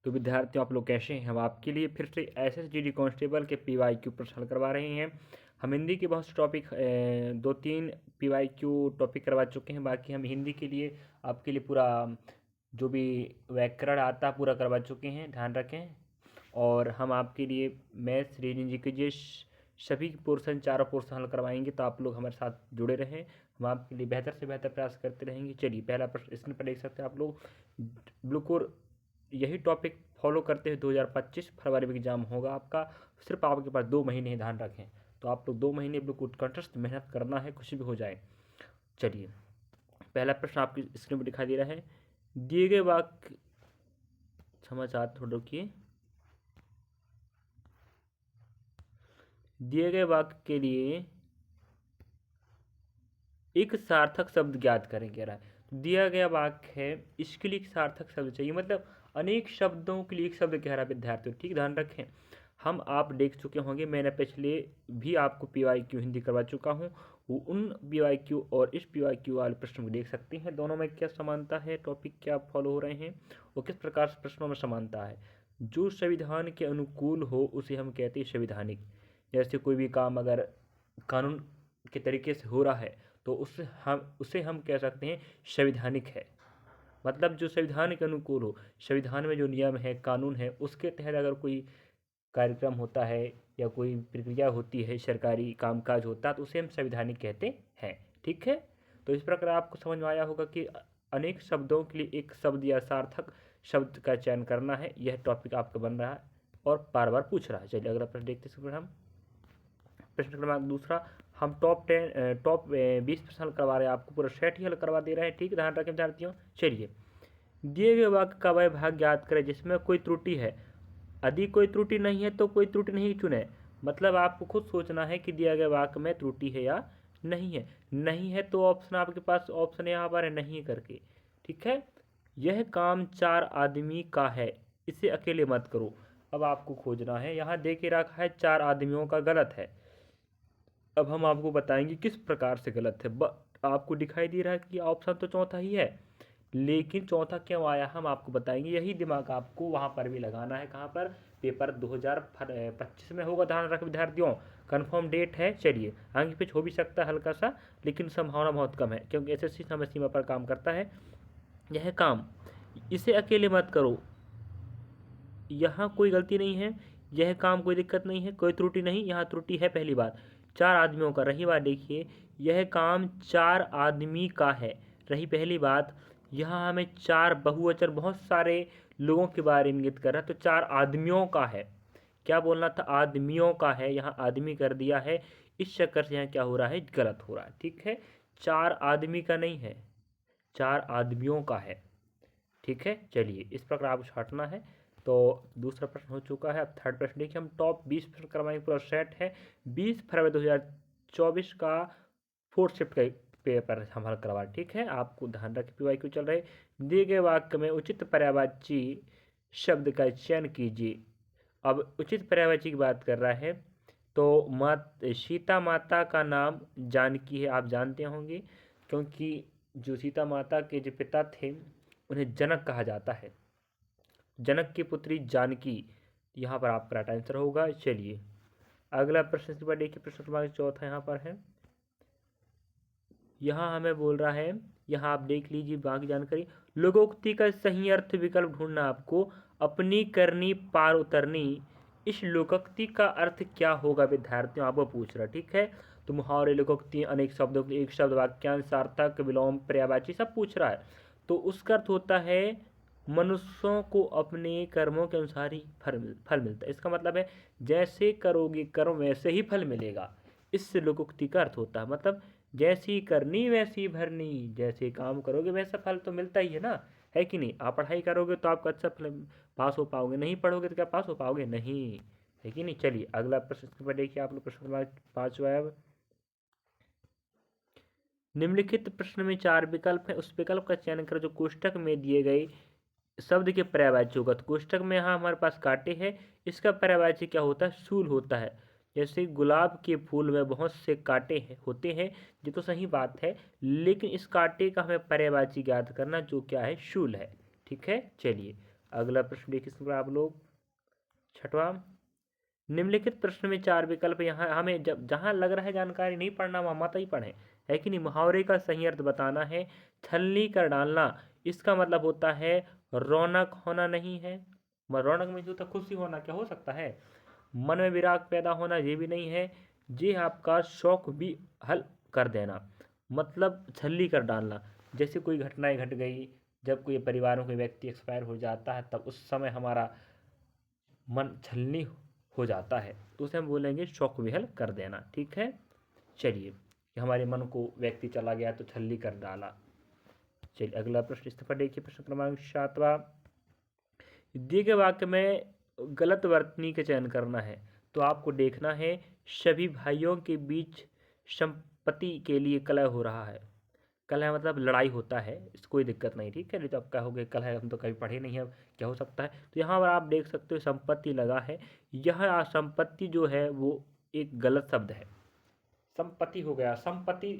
तो विद्यार्थियों, आप लोग कैसे हैं? हम आपके लिए फिर से एसएसजीडी कांस्टेबल के पीवाईक्यू प्रश्न हल करवा रहे हैं। हम हिंदी के बहुत से टॉपिक 2-3 पीवाईक्यू टॉपिक करवा चुके हैं। बाकी हम हिंदी के लिए आपके लिए पूरा जो भी व्याकरण आता है पूरा करवा चुके हैं, ध्यान रखें। और हम आपके लिए मैथ्स, रीजनिंग, जीके के सभी पोर्शन, चारों पोर्शन हल करवाएंगे। तो आप लोग हमारे साथ जुड़े रहें, हम आपके लिए बेहतर से बेहतर प्रयास करते रहेंगे। चलिए, पहला प्रश्न स्क्रीन पर देख सकते हैं आप लोग। बिल्कुल यही टॉपिक फॉलो करते हुए 2025 फरवरी में एग्जाम होगा आपका। सिर्फ आपके पास 2 महीने, ध्यान रखें। तो आप लोग 2 महीने बिल्कुल कंट्रस्ट मेहनत करना है, कुछ भी हो जाए। चलिए, पहला प्रश्न आपकी स्क्रीन पर दिखाई दे रहा है। दिए गए वाक्य, समाचार थोड़ा रुकिए। दिए गए वाक्य के लिए एक सार्थक शब्द ज्ञात करें, कह रहा है। दिया गया वाक्य है, इसके लिए एक सार्थक शब्द चाहिए। मतलब अनेक शब्दों के लिए एक शब्द कह रहा है विद्यार्थियों, ठीक ध्यान रखें। हम आप देख चुके होंगे, मैंने पिछले भी आपको पीवाईक्यू हिंदी करवा चुका हूँ। वो उन पीवाईक्यू और इस पीवाईक्यू वाले प्रश्न को देख सकते हैं। दोनों में क्या समानता है, टॉपिक क्या फॉलो हो रहे हैं और किस प्रकार से प्रश्नों में समानता है। जो संविधान के अनुकूल हो उसे हम कहते हैं संवैधानिक। जैसे कोई भी काम अगर कानून के तरीके से हो रहा है तो उसे हम कह सकते हैं संवैधानिक है। मतलब जो संविधान के अनुकूल हो, संविधान में जो नियम है, कानून है, उसके तहत अगर कोई कार्यक्रम होता है या कोई प्रक्रिया होती है, सरकारी कामकाज होता है, तो उसे हम संवैधानिक कहते हैं। ठीक है, तो इस प्रकार आपको समझ में आया होगा कि अनेक शब्दों के लिए एक शब्द या सार्थक शब्द का चयन करना है। यह टॉपिक आपका बन रहा है और बार बार पूछ रहा है। चलिए अगला प्रश्न देखते हैं। हम प्रश्न क्रमांक दूसरा, हम टॉप 20 प्रश्न हल करवा रहे हैं, आपको पूरा सेट ही हल करवा दे रहे हैं। ठीक, ध्यान रखें विद्यार्थियों। चलिए, दिए गए वाक्य का वह भाग ज्ञात करें जिसमें कोई त्रुटि है। यदि कोई त्रुटि नहीं है तो कोई त्रुटि नहीं चुने। मतलब आपको खुद सोचना है कि दिया गया वाक्य में त्रुटि है या नहीं है। नहीं है तो ऑप्शन आपके पास, ऑप्शन यहाँ पर है नहीं करके। ठीक है, यह काम 4 आदमी का है, इसे अकेले मत करो। अब आपको खोजना है, यहाँ दे के रखा है 4 आदमियों का, गलत है। अब हम आपको बताएंगे किस प्रकार से गलत है। आपको दिखाई दे रहा है कि ऑप्शन तो चौथा ही है, लेकिन चौथा क्यों आया हम आपको बताएंगे। यही दिमाग आपको वहाँ पर भी लगाना है। कहाँ पर? पेपर 2025 में होगा, ध्यान रख विद्यार्थियों। कंफर्म डेट है। चलिए, आगे पीछे हो भी सकता है हल्का सा, लेकिन संभावना बहुत कम है क्योंकि एसएससी समय सीमा पर काम करता है। यह काम, इसे अकेले मत करो, यहाँ कोई गलती नहीं है। यह काम, कोई दिक्कत नहीं है, कोई त्रुटि नहीं। यहाँ त्रुटि है पहली बात, 4 आदमियों का। रही बात, देखिए, यह काम 4 आदमी का है, रही पहली बात। यहाँ हमें 4 बहुवचन, बहुत सारे लोगों के बारे में इंगित कर रहा है, तो 4 आदमियों का है। क्या बोलना था? आदमियों का है, यहाँ आदमी कर दिया है। इस चक्कर से यहाँ क्या हो रहा है? गलत हो रहा है। ठीक है, 4 आदमी का नहीं है, 4 आदमियों का है। ठीक है, चलिए इस प्रकार आपको छांटना है। तो दूसरा प्रश्न हो चुका है। अब थर्ड प्रश्न देखिए, हम टॉप 20 प्रश्न करवाएंगे, पूरा सेट है। 20 फरवरी 2024 का 4th शिफ्ट का पेपर हम हल करवा। ठीक है, आपको ध्यान रखें पीवाईक्यू चल रहे। दिए गए वाक्य में उचित पर्यायवाची शब्द का चयन कीजिए। अब उचित पर्यायवाची की बात कर रहा है, तो सीता माता का नाम जानकी है, आप जानते होंगे, क्योंकि जो सीता माता के जो पिता थे उन्हें जनक कहा जाता है। जनक की पुत्री जानकी, यहाँ पर आपका राइट आंसर होगा। चलिए अगला प्रश्न इस बार देखिए, प्रश्न क्रमांक चौथा यहाँ पर है। यहाँ हमें बोल रहा है, यहाँ आप देख लीजिए बाकी जानकारी। लोकोक्ति का सही अर्थ विकल्प ढूंढना आपको। अपनी करनी पार उतरनी, इस लोकोक्ति का अर्थ क्या होगा विद्यार्थियों, आपको पूछ रहा। ठीक है, तो मुहावरे, लोकोक्ति, अनेक शब्दों के एक शब्द, वाक्यांश, सार्थक, विलोम, पर्यायवाची, सब पूछ रहा है। तो उसका अर्थ होता है मनुष्यों को अपने कर्मों के अनुसार ही फल मिलता है। इसका मतलब है जैसे करोगे कर्म वैसे ही फल मिलेगा। इससे लोकोक्ति का अर्थ होता है, मतलब जैसी करनी वैसी भरनी, जैसे काम करोगे वैसा फल तो मिलता ही है ना, है कि नहीं। आप पढ़ाई करोगे तो आपका अच्छा फल पास हो पाओगे, नहीं पढ़ोगे तो क्या पास हो पाओगे? नहीं, है कि नहीं। चलिए अगला प्रश्न पर देखिए आप लोग, प्रश्न नंबर 5 है। अब निम्नलिखित प्रश्न में 4 विकल्प है, उस विकल्प का चयन करो जो कोष्टक में दिए गए शब्द के पर्यायवाची होगा। तो कोष्टक में यहाँ हमारे पास कांटे हैं, इसका पर्यायवाची क्या होता है? शूल होता है। जैसे गुलाब के फूल में बहुत से कांटे होते हैं, ये तो सही बात है, लेकिन इस कांटे का हमें पर्यायवाची ज्ञात करना, जो क्या है? शूल है। ठीक है, चलिए अगला प्रश्न देखिए इसमें आप लोग, छठवां, निम्नलिखित प्रश्न में 4 विकल्प, यहाँ हमें जब जहाँ लग रहा है जानकारी नहीं पढ़ना वहाँ मत ही पढ़ें, है कि नहीं। मुहावरे का सही अर्थ बताना है। छलनी कर डालना, इसका मतलब होता है रौनक होना नहीं है। रौनक में जो था खुशी होना, क्या हो सकता है। मन में विराग पैदा होना, ये भी नहीं है। ये आपका शौक भी हल कर देना, मतलब छलनी कर डालना। जैसे कोई घटनाएं घट गई, जब कोई परिवारों कोई व्यक्ति एक्सपायर हो जाता है, तब उस समय हमारा मन छलनी हो जाता है, तो उसे हम बोलेंगे शौक विहल कर देना। ठीक है, चलिए, कि हमारे मन को व्यक्ति चला गया तो छलनी कर डाला। चलिए अगला प्रश्न इस पर देखिए, प्रश्न क्रमांक 7वां, दिए गए वाक्य में गलत वर्तनी का चयन करना है। तो आपको देखना है, सभी भाइयों के बीच संपत्ति के लिए कलह हो रहा है। कलह मतलब लड़ाई होता है, इस कोई दिक्कत नहीं, ठीक है। नहीं तो आप कहोगे कलह हम तो कभी पढ़े नहीं है, क्या हो सकता है। तो यहाँ पर आप देख सकते हो संपत्ति लगा है। यह संपत्ति जो है वो एक गलत शब्द है, संपत्ति हो गया, संपत्ति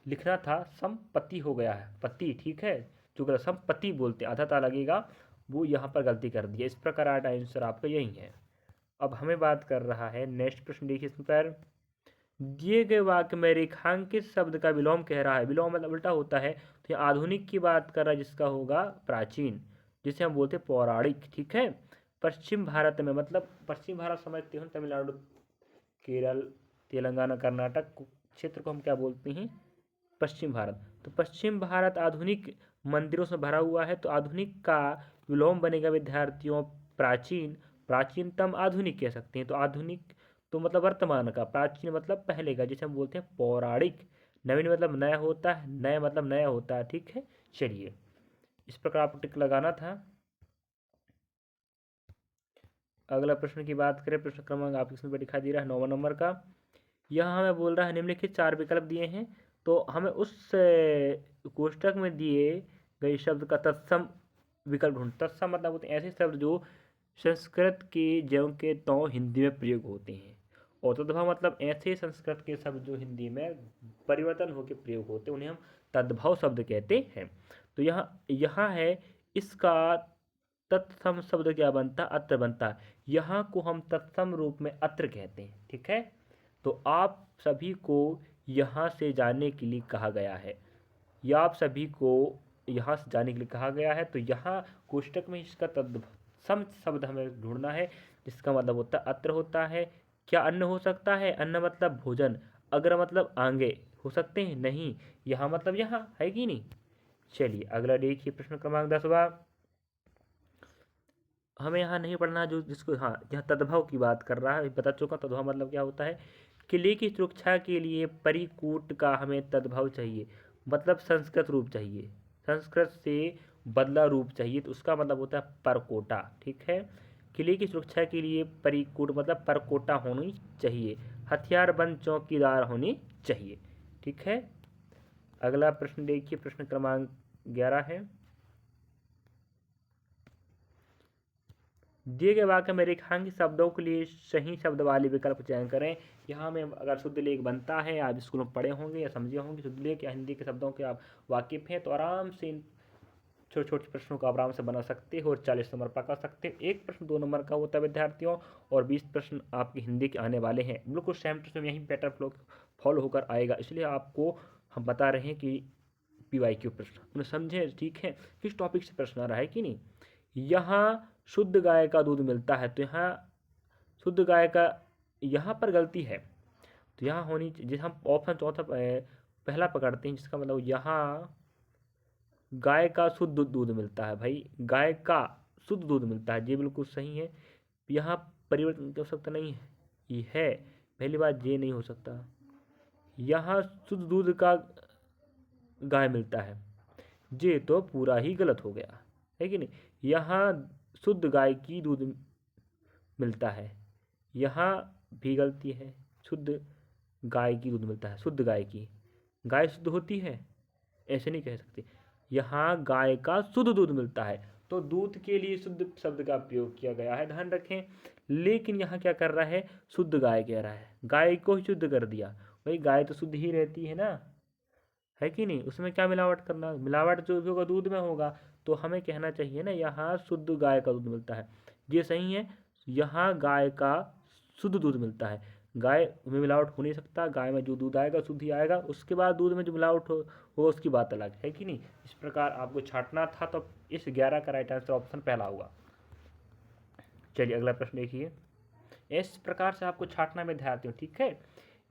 लिखना था, संपत्ति हो गया है, पति, ठीक है। जो गलत संपत्ति बोलते आधा ता लगेगा, वो यहाँ पर गलती कर दी है। इस प्रकार आंसर आपका यही है। अब हमें बात कर रहा है नेक्स्ट प्रश्न, देखिए इस पर, दिए गए वाक्य में रेखांकित शब्द का विलोम कह रहा है। विलोम मतलब उल्टा होता है, तो ये आधुनिक की बात कर रहा है, जिसका होगा प्राचीन, जिसे हम बोलते हैं पौराणिक, ठीक है। पश्चिम भारत में, मतलब पश्चिम भारत समझते हो, तमिलनाडु, केरल, तेलंगाना, कर्नाटक क्षेत्र को हम क्या बोलते हैं, पश्चिम भारत। तो पश्चिम भारत आधुनिक मंदिरों से भरा हुआ है, तो आधुनिक का विलोम बनेगा विद्यार्थियों प्राचीन, प्राचीनतम आधुनिक कह सकते हैं। तो आधुनिक तो मतलब वर्तमान का, प्राचीन मतलब पहले का, जिसे हम बोलते हैं पौराणिक। नवीन मतलब नया होता है, नया मतलब नया होता है, ठीक है। चलिए, इस प्रकार आपको टिक लगाना था। अगला प्रश्न की बात करें, प्रश्न क्रमांक आपके इसमें दिखाई दे रहा है 9वां नंबर का। यहाँ हमें बोल रहा है निम्नलिखित 4 विकल्प दिए हैं, तो हमें उस कोष्ठक में दिए गए शब्द का तत्सम विकल्प ढूंढ। तत्सम मतलब होते हैं ऐसे शब्द जो संस्कृत के ज्यों के त्यों हिंदी में प्रयोग होते हैं, और तद्भव मतलब ऐसे संस्कृत के शब्द जो हिंदी में परिवर्तन होकर प्रयोग होते हैं, उन्हें हम तद्भव शब्द कहते हैं। तो यहाँ यहाँ है, इसका तत्सम शब्द क्या बनता, अत्र बनता है। यहाँ को हम तत्सम रूप में अत्र कहते हैं, ठीक है। तो आप सभी को यहाँ से जाने के लिए कहा गया है, या आप सभी को यहाँ से जाने के लिए कहा गया है। तो यहाँ कोष्टक में इसका तत्सम शब्द हमें ढूंढना है, जिसका मतलब होता है अत्र होता है। क्या अन्न हो सकता है, अन्न मतलब भोजन। अग्र मतलब आगे हो सकते हैं, नहीं। यहाँ मतलब यहाँ है कि नहीं। चलिए अगला देखिए, प्रश्न क्रमांक 10वां, हमें यहाँ नहीं पढ़ना, जो जिसको हाँ यहाँ तद्भव की बात कर रहा है, बता चुका तद्भव मतलब क्या होता है। किले की सुरक्षा के लिए परिकूट का हमें तद्भव चाहिए, मतलब संस्कृत रूप चाहिए, संस्कृत से बदला रूप चाहिए, तो उसका मतलब होता है परकोटा, ठीक है। किले की सुरक्षा के लिए परिकूट मतलब परकोटा होनी चाहिए, हथियारबंद चौकीदार होनी चाहिए, ठीक है। अगला प्रश्न देखिए, प्रश्न क्रमांक 11 है, दिए गए वाक्य में रेखांकित शब्दों के लिए सही शब्द वाले विकल्प चयन करें। यहाँ में अगर शुद्ध लेख बनता है, आप स्कूल में पढ़े होंगे या समझे होंगे, शुद्ध लेख या हिंदी के शब्दों के आप वाकिफ हैं, तो आराम से इन छोटे छोटे प्रश्नों को आराम से बना सकते हो और 40 नंबर पका सकते हैं। एक प्रश्न 2 नंबर का होता है विद्यार्थियों, और 20 प्रश्न आपकी हिंदी के आने वाले हैं। बिल्कुल सेम टू सेम यही पैटर्न फॉलो होकर आएगा, इसलिए आपको हम बता रहे हैं कि PYQ प्रश्न उन्हें समझे, ठीक है। किस टॉपिक से प्रश्न आ रहा है कि नहीं। यहाँ शुद्ध गाय का दूध मिलता है, तो यहाँ शुद्ध गाय का यहाँ पर गलती है, तो यहाँ होनी जिस हम ऑप्शन चौथा पहला पकड़ते हैं, जिसका मतलब यहाँ गाय का शुद्ध दूध मिलता है। भाई गाय का शुद्ध दूध मिलता है, ये बिल्कुल सही है। यहाँ परिवर्तन हो सकता नहीं है, ये है, पहली बात ये नहीं हो सकता। यहाँ शुद्ध दूध का गाय मिलता है, ये तो पूरा ही गलत हो गया, है कि नहीं। यहाँ शुद्ध गाय की दूध मिलता है, यहाँ भी गलती है, शुद्ध गाय की दूध मिलता है, शुद्ध गाय की, गाय शुद्ध होती है, ऐसे नहीं कह सकते। यहाँ गाय का शुद्ध दूध मिलता है, तो दूध के लिए शुद्ध शब्द का प्रयोग किया गया है, ध्यान रखें। लेकिन यहाँ क्या कर रहा है, शुद्ध गाय कह रहा है, गाय को ही शुद्ध कर दिया। भाई गाय तो शुद्ध ही रहती है ना, है कि नहीं, उसमें क्या मिलावट करना, मिलावट जो भी होगा दूध में होगा, तो हमें कहना चाहिए ना यहाँ शुद्ध गाय का दूध मिलता है, ये सही है। यहाँ गाय का शुद्ध दूध मिलता है, गाय में मिलावट हो नहीं सकता, गाय में जो दूध आएगा शुद्ध ही आएगा, उसके बाद दूध में जो मिलावट हो उसकी बात अलग है कि नहीं। इस प्रकार आपको छांटना था, तो इस 11 का राइट आंसर ऑप्शन पहला होगा। चलिए अगला प्रश्न देखिए। इस प्रकार से आपको छांटना में ध्यान दें, ठीक है।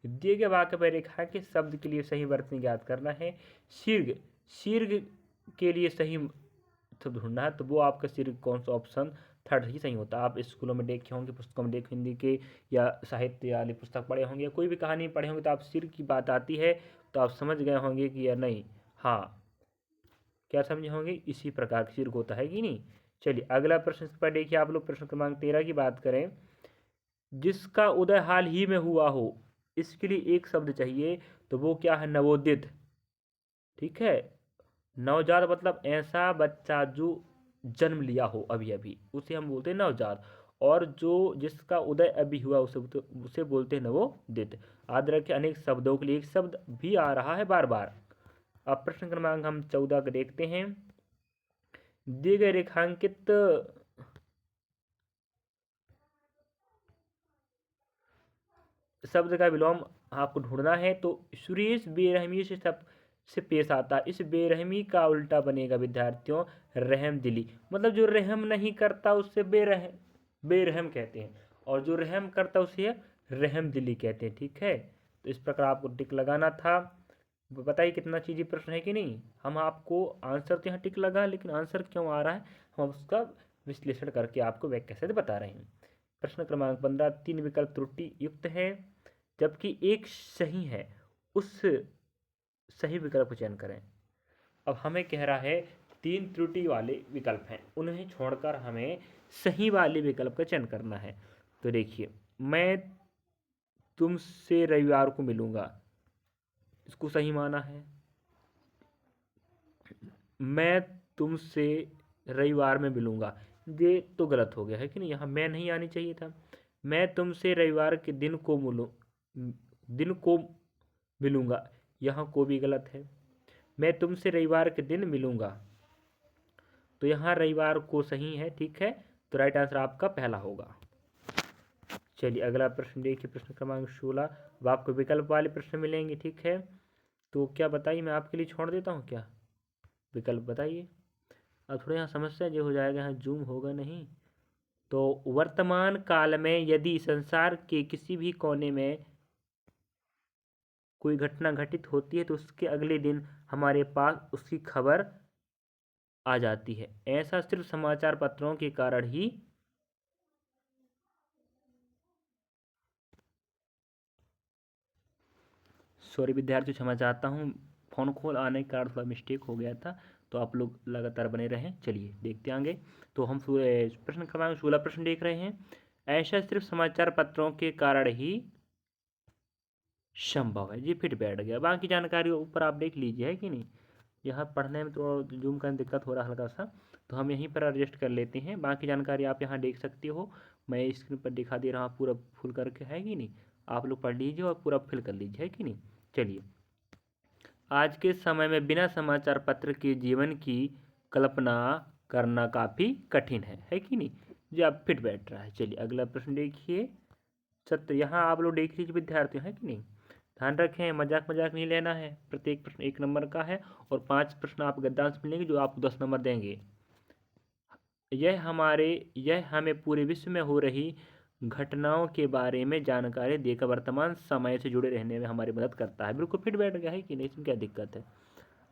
दिए गए वाक्य पर रेखा के शब्द के लिए सही वर्तनी ज्ञात करना है। शीर्घ, शीर्घ के लिए सही शब्द ढूंढना है, तो वो आपका शीर्घ कौन सा ऑप्शन थर्ड ही सही होता है। आप स्कूलों में देखे होंगे, पुस्तकों में देखे, हिंदी के या साहित्य वाली पुस्तक पढ़े होंगे या कोई भी कहानी पढ़े होंगे, तो आप शीर्घ की बात आती है तो आप समझ गए होंगे कि या नहीं, हाँ क्या समझे होंगे, इसी प्रकार का शीर्घ होता है कि नहीं। चलिए अगला प्रश्न पर देखिए आप लोग, प्रश्न क्रमांक 13 की बात करें। जिसका उदय हाल ही में हुआ हो, इसके लिए एक शब्द चाहिए, तो वो क्या है, नवोदित, ठीक है। नवजात मतलब ऐसा बच्चा जो जन्म लिया हो अभी अभी, उसे हम बोलते हैं नवजात। और जो जिसका उदय अभी हुआ उसे बोलते हैं नवोदित। याद रखें, अनेक शब्दों के लिए एक शब्द भी आ रहा है बार बार। अब प्रश्न क्रमांक हम 14 को देखते हैं। दिए गए रेखांकित शब्द का विलोम आपको ढूंढना है, तो सुरेश बेरहमी से पेश आता है। इस बेरहमी का उल्टा बनेगा विद्यार्थियों, रहम दिली। मतलब जो रहम नहीं करता उससे बेरहम कहते हैं, और जो रहम करता उसे रहम दिली कहते हैं, ठीक है। तो इस प्रकार आपको टिक लगाना था। बताइए कितना चीज़ी प्रश्न है कि नहीं। हम आपको आंसर तो यहाँ टिक लगा, लेकिन आंसर क्यों आ रहा है हम उसका विश्लेषण करके आपको व्याख्या से बता रहे हैं। प्रश्न क्रमांक 15, 3 विकल्प त्रुटि युक्त है जबकि एक सही है, उस सही विकल्प को चयन करें। अब हमें कह रहा है 3 त्रुटि वाले विकल्प हैं, उन्हें छोड़कर हमें सही वाले विकल्प का चयन करना है। तो देखिए, मैं तुमसे रविवार को मिलूंगा, इसको सही माना है। मैं तुमसे रविवार में मिलूंगा, ये तो गलत हो गया है कि नहीं, यहाँ मैं नहीं आनी चाहिए था। मैं तुमसे रविवार के दिन को मिलूंगा, यहाँ को भी गलत है। मैं तुमसे रविवार के दिन मिलूंगा, तो यहाँ रविवार को सही है, ठीक है। तो राइट आंसर आपका पहला होगा। चलिए अगला प्रश्न देखिए, प्रश्न क्रमांक 16। अब आपको विकल्प वाले प्रश्न मिलेंगे, ठीक है। तो क्या बताइए, मैं आपके लिए छोड़ देता हूँ क्या, विकल्प बताइए। अब थोड़ा यहाँ समस्या जो हो जाएगा, यहाँ जूम होगा नहीं। तो वर्तमान काल में यदि संसार के किसी भी कोने में कोई घटना घटित होती है, तो उसके अगले दिन हमारे पास उसकी खबर आ जाती है। ऐसा सिर्फ समाचार पत्रों के कारण ही सॉरी विद्यार्थियों, क्षमा चाहता हूँ, फ़ोन कॉल आने के कारण थोड़ा मिस्टेक हो गया था। तो आप लोग लगातार बने रहें। चलिए देखते आगे। तो हम प्रश्न क्रमांक 16 प्रश्न देख रहे हैं। ऐसा सिर्फ समाचार पत्रों के कारण ही संभव है, जी फिट बैठ गया। बाकी जानकारी ऊपर आप देख लीजिए, है कि नहीं। यहाँ पढ़ने में तो जूम करने दिक्कत हो रहा है हल्का सा, तो हम यहीं पर एडजस्ट कर लेते हैं। बाकी जानकारी आप यहाँ देख सकते हो, मैं स्क्रीन पर दिखा दे रहा हूँ पूरा फुल करके, है कि नहीं। आप लोग पढ़ लीजिए और पूरा फिल कर लीजिए, है कि नहीं। चलिए, आज के समय में बिना समाचार पत्र के जीवन की कल्पना करना काफ़ी कठिन है कि नहीं। जो आप फिट बैठ रहा है। चलिए अगला प्रश्न देखिए। सत्य, यहाँ आप लोग देख लीजिए विद्यार्थी, है कि नहीं। ध्यान रखें, मजाक मजाक नहीं लेना है। प्रत्येक प्रश्न 1 नंबर का है, और 5 प्रश्न आप गद्दांश मिलेंगे जो आपको 10 नंबर देंगे। यह हमें पूरे विश्व में हो रही घटनाओं के बारे में जानकारी देकर वर्तमान समय से जुड़े रहने में हमारी मदद करता है। बिल्कुल फिट बैठ गया है कि नहीं, इसमें क्या दिक्कत है।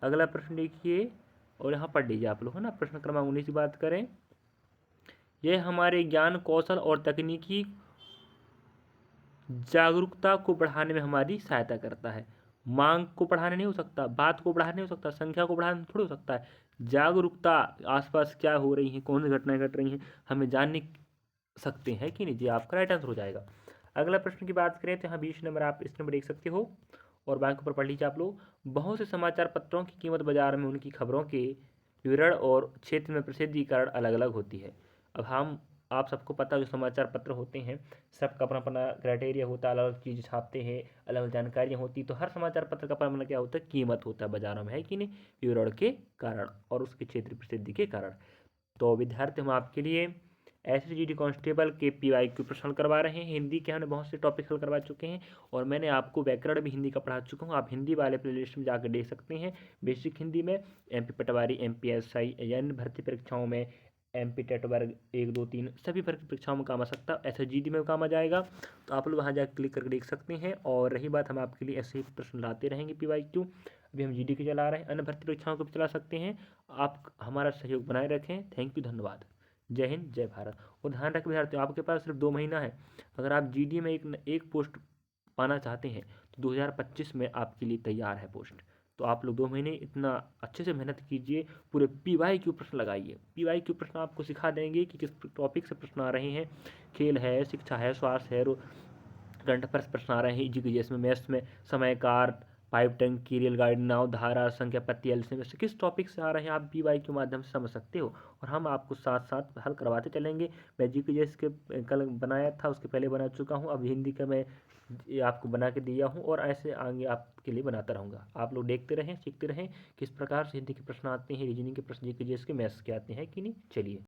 अगला प्रश्न देखिए, और यहाँ पढ़ लीजिए आप लोग, है ना। प्रश्न क्रमांक 19 की बात करें। यह हमारे ज्ञान कौशल और तकनीकी जागरूकता को बढ़ाने में हमारी सहायता करता है। मांग को बढ़ाने नहीं हो सकता, बात को बढ़ाने नहीं हो सकता, संख्या को बढ़ाने थोड़ी हो सकता है। जागरूकता, आसपास क्या हो रही है, कौन सी घटनाएं घट रही हैं, हमें जानने सकते हैं कि नहीं। जी आपका राइट आंसर हो जाएगा। अगला प्रश्न की बात करें तो यहाँ 20 नंबर आप इस नंबर देख सकते हो, और बैंक ऊपर पढ़ लीजिए आप लोग। बहुत से समाचार पत्रों की कीमत बाजार में उनकी खबरों के विवरण और क्षेत्र में प्रसिद्धीकरण अलग अलग होती है। अब हम आप सबको पता है जो समाचार पत्र होते हैं सबका अपना अपना क्राइटेरिया होता है, अलग अलग चीज़ छापते हैं, अलग अलग जानकारियाँ होती, तो हर समाचार पत्र का अपना अपना क्या होता है, कीमत होता है बाजार में, है कि नहीं, विवरण के कारण और उसकी क्षेत्रीय प्रसिद्धि के कारण। तो विद्यार्थी हम आपके लिए एसएसजीडी कांस्टेबल के पीवाईक्यू प्रश्न हल करवा रहे हैं। हिंदी के हमने बहुत से टॉपिक हल करवा चुके हैं और मैंने आपको व्याकरण भी हिंदी का पढ़ा चुका हूँ। आप हिंदी वाले प्लेलिस्ट में जाकर देख सकते हैं। बेसिक हिंदी में एमपी पटवारी, एमपीएसआई या अन्य भर्ती परीक्षाओं में, एमपी टेट वर्ग 1 2 3 सभी भर्ती परीक्षाओं में काम आ सकता है, एसएसजीडी में काम आ जाएगा। तो आप लोग वहाँ जाकर क्लिक करके देख सकते हैं। और रही बात, हम आपके लिए ऐसे ही प्रश्न लाते रहेंगे पीवाईक्यू। अभी हम जीडी के चला रहे हैं, अन्य भर्ती परीक्षाओं को भी चला सकते हैं। आप हमारा सहयोग बनाए रखें। थैंक यू, धन्यवाद। जय हिंद, जय भारत। और ध्यान रखें विद्यार्थियों, आपके पास सिर्फ 2 महीना है। अगर आप जीडी में एक पोस्ट पाना चाहते हैं तो 2025 में आपके लिए तैयार है पोस्ट। तो आप लोग 2 महीने इतना अच्छे से मेहनत कीजिए, पूरे पीवाईक्यू प्रश्न लगाइए। पीवाईक्यू प्रश्न आपको सिखा देंगे कि किस टॉपिक से प्रश्न आ रहे हैं। खेल है, शिक्षा है, स्वास्थ्य है, करंट अफेयर्स प्रश्न आ रहे हैं जीके में, मैथ्स में समय कार, पाइप टंकी, रेलगाड़ी, नाव, धारा, संख्या, पत्ती, एलसीएम से किस टॉपिक से आ रहे हैं आप पीवाई के माध्यम से समझ सकते हो। और हम आपको साथ साथ हल करवाते चलेंगे। मैं जीके के कल बनाया था, उसके पहले बना चुका हूँ, अब हिंदी का मैं ये आपको बना के दिया हूँ और ऐसे आगे आपके लिए बनाता रहूँगा। आप लोग देखते रहें, सीखते रहें किस प्रकार से हिंदी के प्रश्न आते हैं, रीजनिंग के प्रश्न, जीके के, मैथ्स के आते हैं कि नहीं। चलिए।